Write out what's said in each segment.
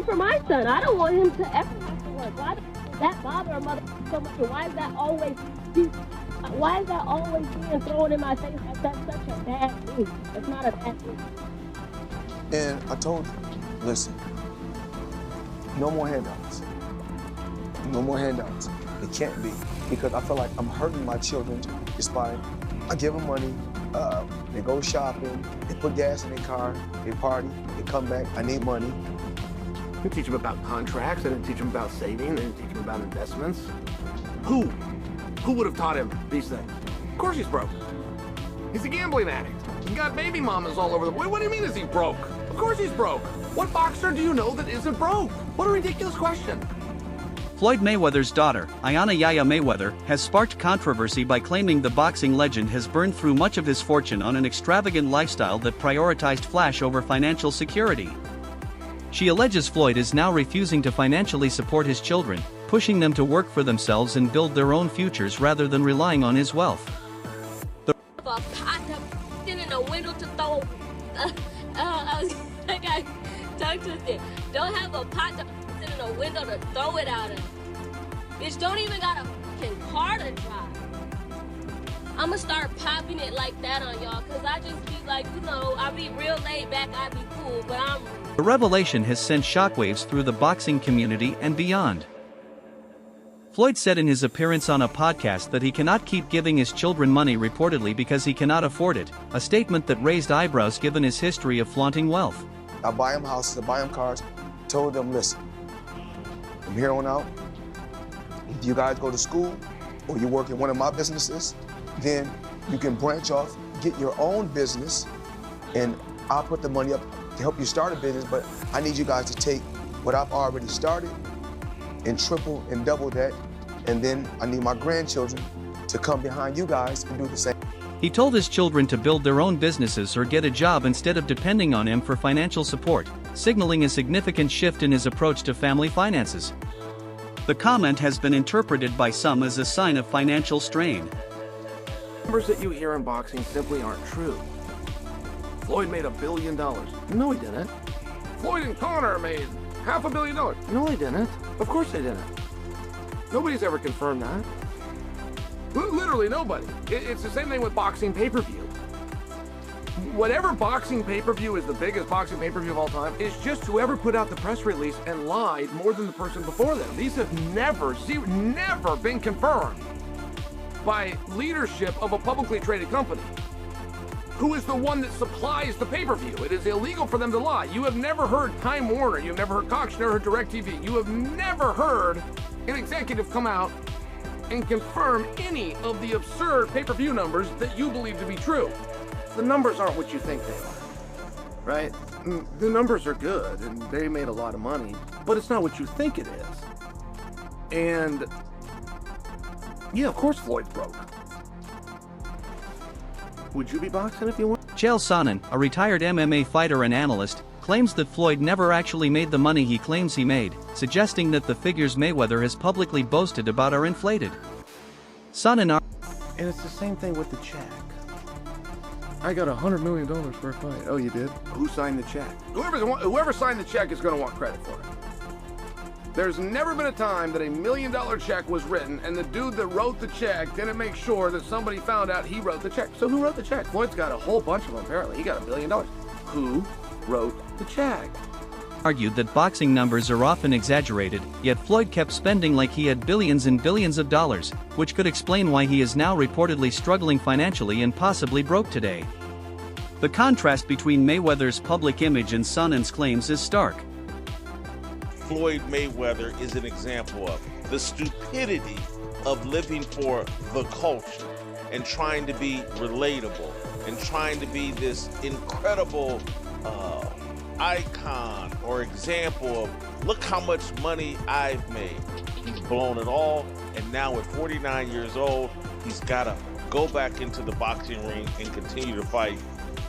same for my son. I don't want him to ever have to work. Why does that bother a mother so much? Why is that always being thrown in my face like that's such a bad thing? It's not a bad thing. And I told him, listen, no more handouts. No more handouts. It can't be, because I feel like I'm hurting my children just by, I give them money, they go shopping, they put gas in their car, they party, they come back, I need money. I didn't teach them about contracts, I didn't teach them about saving, I didn't teach them about investments. Who would have taught him these things? Of course he's broke. He's a gambling addict. He got baby mamas all over the place. What do you mean is he broke? Of course he's broke. What boxer do you know that isn't broke? What a ridiculous question. Floyd Mayweather's daughter, Ayanna Yaya Mayweather, has sparked controversy by claiming the boxing legend has burned through much of his fortune on an extravagant lifestyle that prioritized flash over financial security. She alleges Floyd is now refusing to financially support his children, pushing them to work for themselves and build their own futures rather than relying on his wealth. A pot in the window to throw. I got tongue twisted. Don't have a pot to sit in a window to throw it out of. Bitch, don't even got a fucking car to drive. I'ma start popping it like that on y'all, cause I just be like, I be real laid back, I be cool, but I'm. The revelation has sent shockwaves through the boxing community and beyond. Floyd said in his appearance on a podcast that he cannot keep giving his children money reportedly because he cannot afford it, a statement that raised eyebrows given his history of flaunting wealth. I buy them houses, I buy them cars, told them, listen, from here on out, if you guys go to school or you work in one of my businesses, then you can branch off, get your own business, and I'll put the money up to help you start a business, but I need you guys to take what I've already started and triple and double that, and then I need my grandchildren to come behind you guys and do the same. He told his children to build their own businesses or get a job instead of depending on him for financial support, signaling a significant shift in his approach to family finances. The comment has been interpreted by some as a sign of financial strain. Numbers that you hear in boxing simply aren't true. Floyd made $1 billion. No, he didn't. Floyd and Connor made $500 million. No, they didn't. Of course they didn't. Nobody's ever confirmed that. Literally nobody. It's the same thing with boxing pay-per-view. Whatever boxing pay-per-view is the biggest boxing pay-per-view of all time, is just whoever put out the press release and lied more than the person before them. These have never been confirmed by leadership of a publicly traded company, who is the one that supplies the pay-per-view. It is illegal for them to lie. You have never heard Time Warner, you've never heard Cox, you've never heard DirecTV, you have never heard an executive come out and confirm any of the absurd pay-per-view numbers that you believe to be true. The numbers aren't what you think they are, right? The numbers are good and they made a lot of money, but it's not what you think it is. And yeah, of course Floyd's broke. Would you be boxing if you were? Chael Sonnen, a retired MMA fighter and analyst, claims that Floyd never actually made the money he claims he made, suggesting that the figures Mayweather has publicly boasted about are inflated. Sonnen And it's the same thing with the check. I got $100 million for a fight. Oh, you did? Who signed the check? Whoever signed the check is going to want credit for it. There's never been a time that $1 million check was written and the dude that wrote the check didn't make sure that somebody found out he wrote the check. So who wrote the check? Floyd's got a whole bunch of them, apparently. He got $1 billion. Who wrote the check? argued that boxing numbers are often exaggerated, yet Floyd kept spending like he had billions and billions of dollars, which could explain why he is now reportedly struggling financially and possibly broke today. The contrast between Mayweather's public image and Sonnen's claims is stark. Floyd Mayweather is an example of the stupidity of living for the culture and trying to be relatable and trying to be this incredible icon or example of look how much money I've made. He's blown it all, and now at 49 years old, he's got to go back into the boxing ring and continue to fight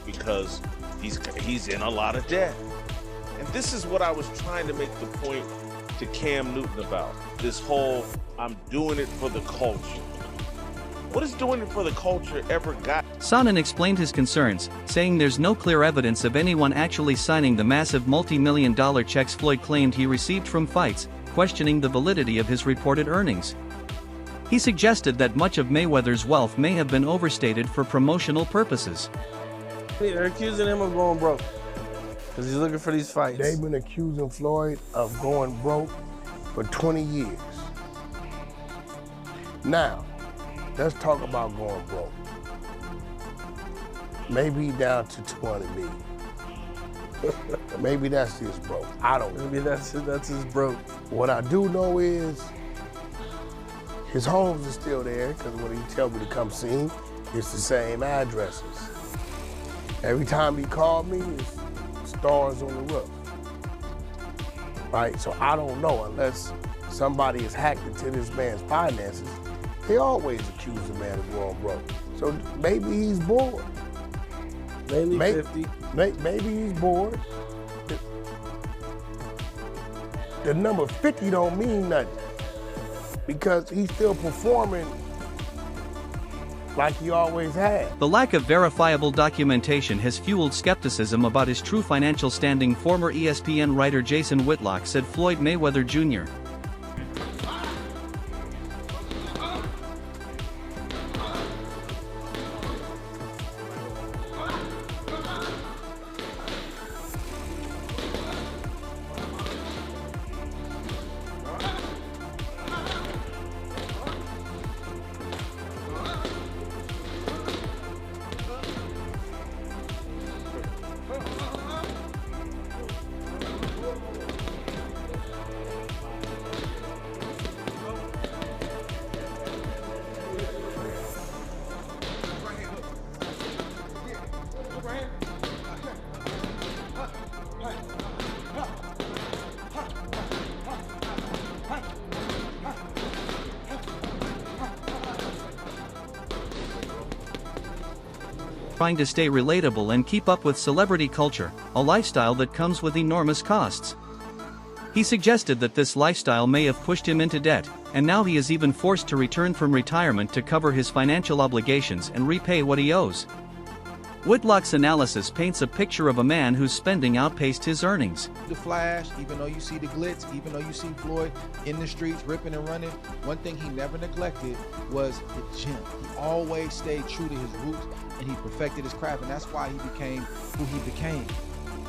because he's in a lot of debt. And this is what I was trying to make the point to Cam Newton about. This whole, I'm doing it for the culture. What is doing it for the culture ever got? Sonnen explained his concerns, saying there's no clear evidence of anyone actually signing the massive multi-million-dollar checks Floyd claimed he received from fights, questioning the validity of his reported earnings. He suggested that much of Mayweather's wealth may have been overstated for promotional purposes. They're accusing him of going broke because he's looking for these fights. They've been accusing Floyd of going broke for 20 years. Now, let's talk about going broke. Maybe down to 200 million. Maybe that's his broke. I don't know. Maybe that's his broke. What I do know is his homes are still there because when he tell me to come see him, it's the same addresses. Every time he called me, it's stars on the roof. Right? So I don't know unless somebody is hacked into this man's finances. They always accuse the man of going broke. So maybe he's bored. Mainly 50. Maybe he's bored. The number 50 don't mean nothing because he's still performing like he always had. The lack of verifiable documentation has fueled skepticism about his true financial standing. Former ESPN writer Jason Whitlock said Floyd Mayweather Jr. trying to stay relatable and keep up with celebrity culture, a lifestyle that comes with enormous costs. He suggested that this lifestyle may have pushed him into debt, and now he is even forced to return from retirement to cover his financial obligations and repay what he owes. Whitlock's analysis paints a picture of a man whose spending outpaced his earnings. The flash, even though you see the glitz, even though you see Floyd in the streets ripping and running, one thing he never neglected was the gym. He always stayed true to his roots and he perfected his craft, and that's why he became who he became.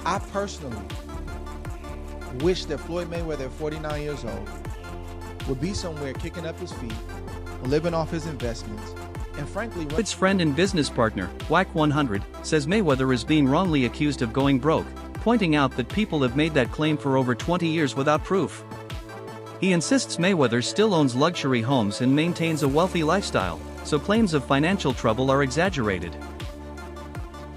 I personally wish that Floyd Mayweather at 49 years old would be somewhere kicking up his feet, living off his investments, and frankly, Floyd's friend and business partner, Wack 100, says Mayweather is being wrongly accused of going broke, pointing out that people have made that claim for over 20 years without proof. He insists Mayweather still owns luxury homes and maintains a wealthy lifestyle, so claims of financial trouble are exaggerated.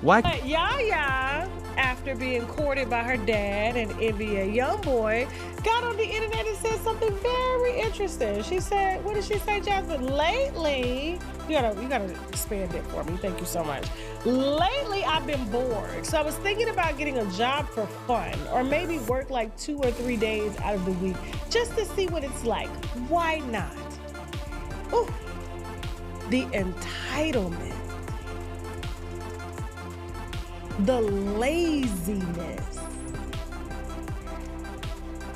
Wack Yaya, after being courted by her dad and NBA YoungBoy, got on the internet and said something very interesting. She said, what did she say, Jasmine? Lately, you gotta expand it for me. Thank you so much. Lately, I've been bored. So I was thinking about getting a job for fun, or maybe work like 2 or 3 days out of the week, just to see what it's like. Why not? Ooh, the entitlement. The laziness.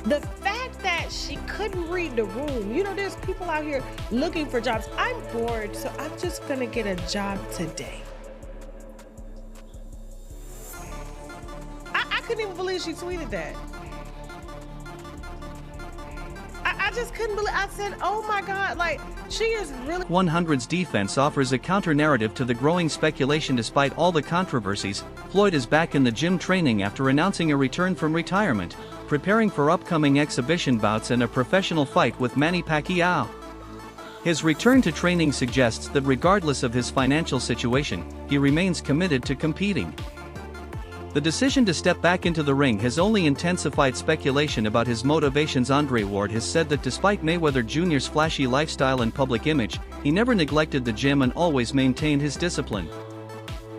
The fact that she couldn't read the room. You know, there's people out here looking for jobs. I'm bored, so I'm just gonna get a job today. I couldn't even believe she tweeted that. I just couldn't believe. I said, oh my God, like, she is really. 100's defense offers a counter-narrative to the growing speculation. Despite all the controversies, Floyd is back in the gym training after announcing a return from retirement, preparing for upcoming exhibition bouts and a professional fight with Manny Pacquiao. His return to training suggests that regardless of his financial situation, he remains committed to competing. The decision to step back into the ring has only intensified speculation about his motivations. Andre Ward has said that despite Mayweather Jr.'s flashy lifestyle and public image, he never neglected the gym and always maintained his discipline.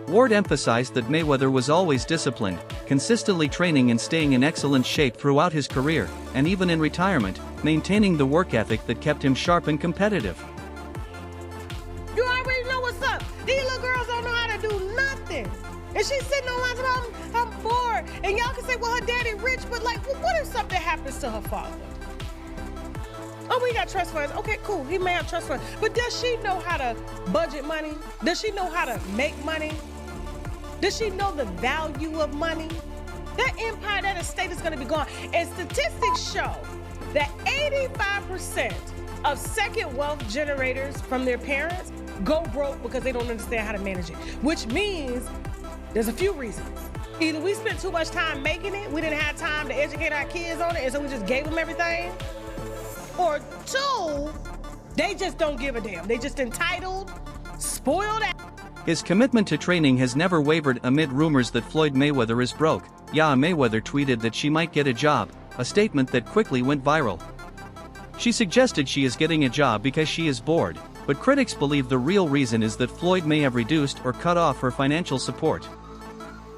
Ward emphasized that Mayweather was always disciplined, consistently training and staying in excellent shape throughout his career, and even in retirement, maintaining the work ethic that kept him sharp and competitive. You already know what's up. These little girls don't know how to do nothing. And she's sitting on lines, I'm bored. And y'all can say, well, her daddy rich, but like, well, what if something happens to her father? Oh, we got trust funds. Okay, cool. He may have trust funds. But does she know how to budget money? Does she know how to make money? Does she know the value of money? That empire, that estate is gonna be gone. And statistics show that 85% of second wealth generators from their parents go broke because they don't understand how to manage it, which means there's a few reasons. Either we spent too much time making it, we didn't have time to educate our kids on it, and so we just gave them everything. Or two, they just don't give a damn. They just entitled, spoiled. His commitment to training has never wavered amid rumors that Floyd Mayweather is broke. Mayweather tweeted that she might get a job, a statement that quickly went viral. She suggested she is getting a job because she is bored, but critics believe the real reason is that Floyd may have reduced or cut off her financial support.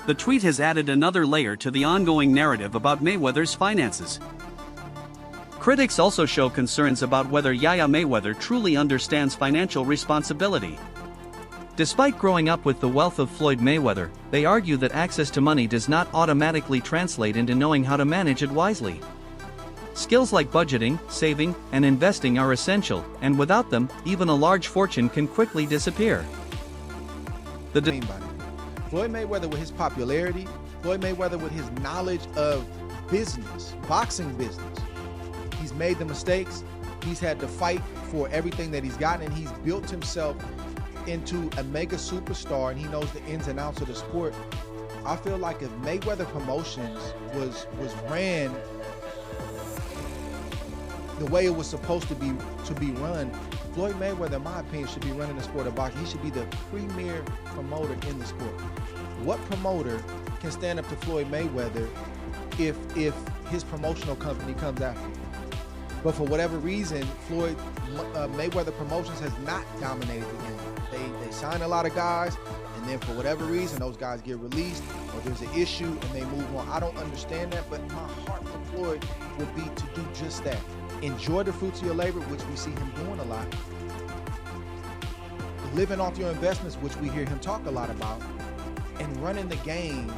The tweet has added another layer to the ongoing narrative about Mayweather's finances. Critics also show concerns about whether Mayweather truly understands financial responsibility. Despite growing up with the wealth of Floyd Mayweather, they argue that access to money does not automatically translate into knowing how to manage it wisely. Skills like budgeting, saving, and investing are essential, and without them, even a large fortune can quickly disappear. Floyd Mayweather with his popularity, Floyd Mayweather with his knowledge of business, boxing business. He's made the mistakes, he's had to fight for everything that he's gotten, and he's built himself into a mega superstar, and he knows the ins and outs of the sport. I feel like if Mayweather Promotions was ran the way it was supposed to be run, Floyd Mayweather, in my opinion, should be running the sport of boxing. He should be the premier promoter in the sport. What promoter can stand up to Floyd Mayweather if his promotional company comes after him? But for whatever reason, Floyd Mayweather Promotions has not dominated the game. They sign a lot of guys, and then for whatever reason, those guys get released, or there's an issue, and they move on. I don't understand that, but my heart for Floyd would be to do just that. Enjoy the fruits of your labor, which we see him doing a lot. Living off your investments, which we hear him talk a lot about, and running the game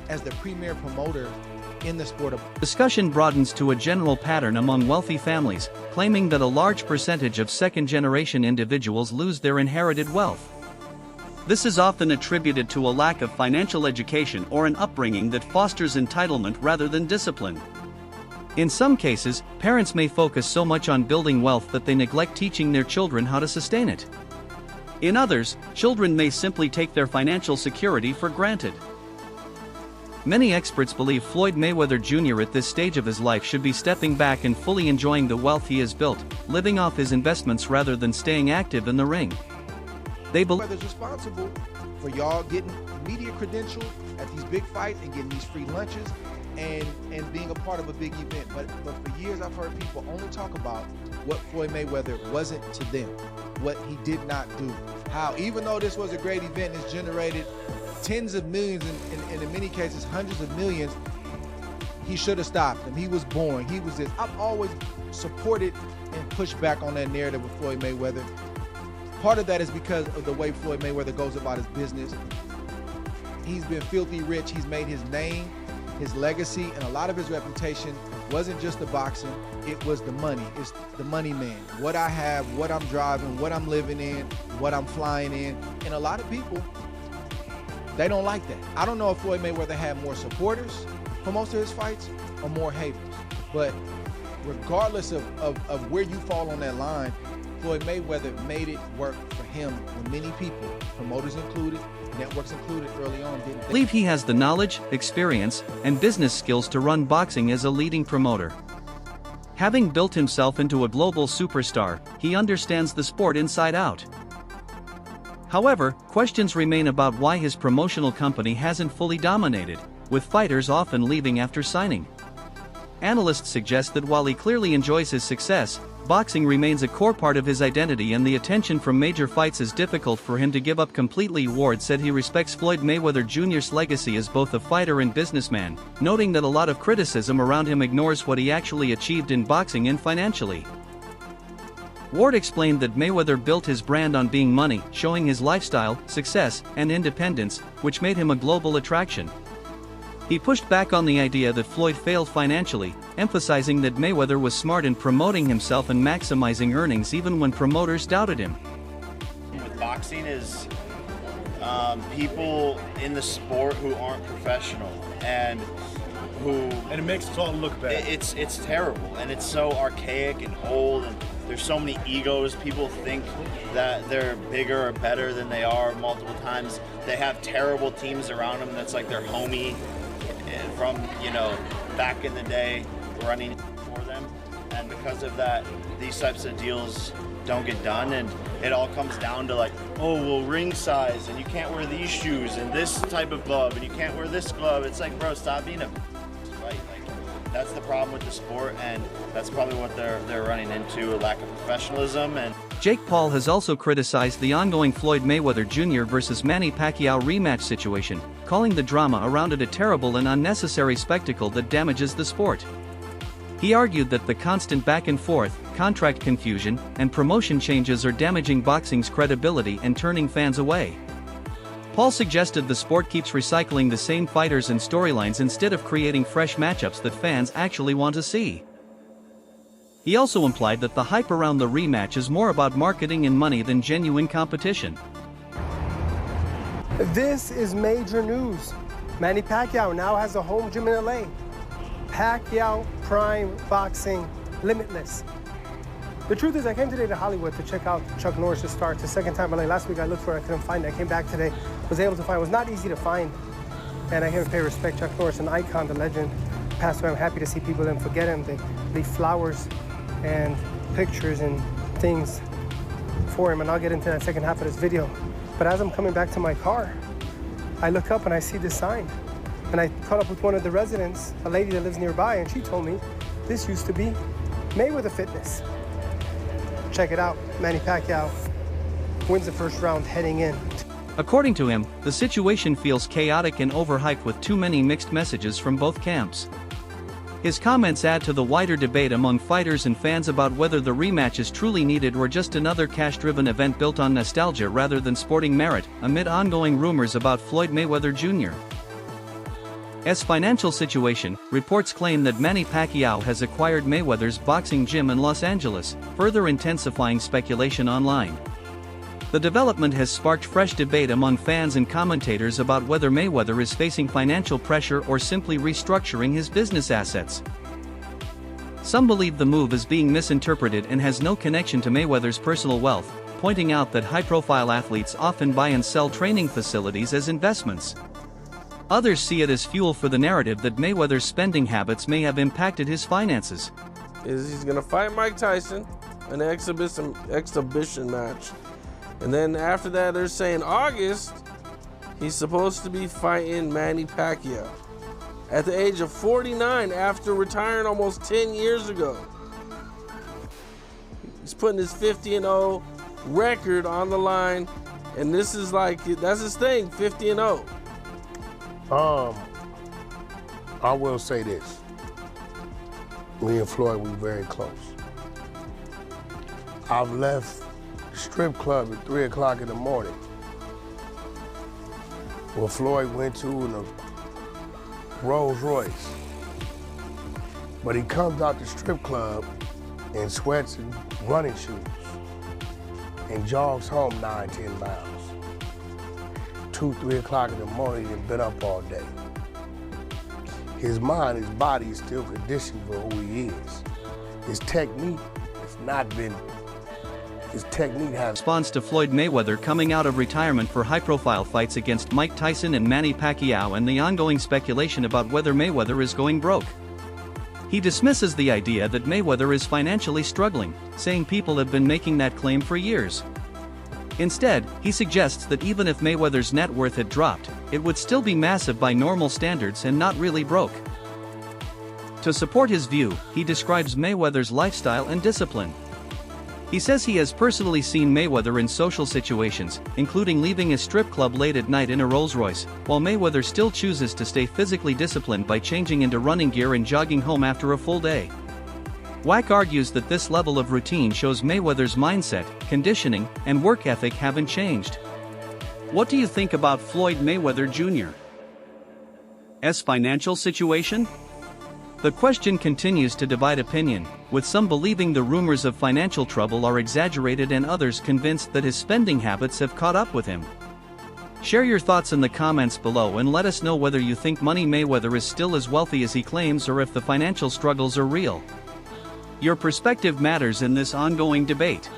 as the premier promoter in the sport of discussion broadens to a general pattern among wealthy families, claiming that a large percentage of second-generation individuals lose their inherited wealth. This is often attributed to a lack of financial education or an upbringing that fosters entitlement rather than discipline. In some cases, parents may focus so much on building wealth that they neglect teaching their children how to sustain it. In others, children may simply take their financial security for granted. Many experts believe Floyd Mayweather Jr. at this stage of his life should be stepping back and fully enjoying the wealth he has built, living off his investments rather than staying active in the ring. They believe Mayweather's responsible for y'all getting media credentials at these big fights and getting these free lunches and being a part of a big event. But for years I've heard people only talk about what Floyd Mayweather wasn't to them, what he did not do. How even though this was a great event and it's generated tens of millions and in many cases hundreds of millions, he should have stopped him. He was boring. He was this. I've always supported and pushed back on that narrative with Floyd Mayweather. Part of that is because of the way Floyd Mayweather goes about his business. He's been filthy rich. He's made his name, his legacy, and a lot of his reputation wasn't just the boxing, it was the money. It's the money man. What I have, what I'm driving, what I'm living in, what I'm flying in. And a lot of people, they don't like that. I don't know if Floyd Mayweather had more supporters for most of his fights or more haters. But regardless of where you fall on that line, Floyd Mayweather made it work for him when many people, promoters included, networks included early on, didn't believe he has the knowledge, experience, and business skills to run boxing as a leading promoter. Having built himself into a global superstar, he understands the sport inside out. However, questions remain about why his promotional company hasn't fully dominated, with fighters often leaving after signing. Analysts suggest that while he clearly enjoys his success, boxing remains a core part of his identity and the attention from major fights is difficult for him to give up completely. Ward said he respects Floyd Mayweather Jr.'s legacy as both a fighter and businessman, noting that a lot of criticism around him ignores what he actually achieved in boxing and financially. Ward explained that Mayweather built his brand on being money, showing his lifestyle, success, and independence, which made him a global attraction. He pushed back on the idea that Floyd failed financially, emphasizing that Mayweather was smart in promoting himself and maximizing earnings even when promoters doubted him. With boxing is people in the sport who aren't professional and it makes us all look bad. It's terrible, and it's so archaic and old, and there's so many egos. People think that they're bigger or better than they are multiple times. They have terrible teams around them that's like their homie from, back in the day running for them. And because of that, these types of deals don't get done, and it all comes down to like, oh, well, ring size, and you can't wear these shoes, and this type of glove, and you can't wear this glove. It's like, bro, stop being a right? Like, that's the problem with the sport, and that's probably what they're running into, a lack of professionalism. And Jake Paul has also criticized the ongoing Floyd Mayweather Jr. versus Manny Pacquiao rematch situation, calling the drama around it a terrible and unnecessary spectacle that damages the sport. He argued that the constant back and forth, contract confusion, and promotion changes are damaging boxing's credibility and turning fans away. Paul suggested the sport keeps recycling the same fighters and storylines instead of creating fresh matchups that fans actually want to see. He also implied that the hype around the rematch is more about marketing and money than genuine competition. This is major news. Manny Pacquiao now has a home gym in LA. Pacquiao Prime Boxing Limitless. The truth is, I came today to Hollywood to check out Chuck Norris' start. It's the second time in LA. Last week I looked for it, I couldn't find it. I came back today, was able to find it. It was not easy to find. And I here to pay respect. Chuck Norris, an icon, the legend, passed away. I'm happy to see people didn't forget him. They leave flowers and pictures and things for him. And I'll get into that second half of this video. But as I'm coming back to my car, I look up and I see this sign. And I caught up with one of the residents, a lady that lives nearby, and she told me this used to be Mayweather Fitness. Check it out, Manny Pacquiao wins the first round heading in. According to him, the situation feels chaotic and overhyped with too many mixed messages from both camps. His comments add to the wider debate among fighters and fans about whether the rematch is truly needed or just another cash-driven event built on nostalgia rather than sporting merit, amid ongoing rumors about Floyd Mayweather Jr. As financial situation, reports claim that Manny Pacquiao has acquired Mayweather's boxing gym in Los Angeles, further intensifying speculation online. The development has sparked fresh debate among fans and commentators about whether Mayweather is facing financial pressure or simply restructuring his business assets. Some believe the move is being misinterpreted and has no connection to Mayweather's personal wealth, pointing out that high-profile athletes often buy and sell training facilities as investments. Others see it as fuel for the narrative that Mayweather's spending habits may have impacted his finances. He's gonna fight Mike Tyson, an exhibition match. And then after that, they're saying August, he's supposed to be fighting Manny Pacquiao at the age of 49 after retiring almost 10 years ago. He's putting his 50-0 record on the line, and this is like, that's his thing, 50-0. I will say this. Me and Floyd, we very close. I've left the strip club at 3 o'clock in the morning. Where Floyd went to in a Rolls Royce. But he comes out the strip club in sweats and running shoes and jogs home 9-10 miles. 2-3 o'clock in the morning, he's been up all day. His mind, his body is still conditioned for who he is. His technique has not been, his technique has. Response to Floyd Mayweather coming out of retirement for high-profile fights against Mike Tyson and Manny Pacquiao and the ongoing speculation about whether Mayweather is going broke. He dismisses the idea that Mayweather is financially struggling, saying people have been making that claim for years. Instead, he suggests that even if Mayweather's net worth had dropped, it would still be massive by normal standards and not really broke. To support his view, he describes Mayweather's lifestyle and discipline. He says he has personally seen Mayweather in social situations, including leaving a strip club late at night in a Rolls-Royce, while Mayweather still chooses to stay physically disciplined by changing into running gear and jogging home after a full day. Wack argues that this level of routine shows Mayweather's mindset, conditioning, and work ethic haven't changed. What do you think about Floyd Mayweather Jr.'s financial situation? The question continues to divide opinion, with some believing the rumors of financial trouble are exaggerated and others convinced that his spending habits have caught up with him. Share your thoughts in the comments below and let us know whether you think Money Mayweather is still as wealthy as he claims or if the financial struggles are real. Your perspective matters in this ongoing debate.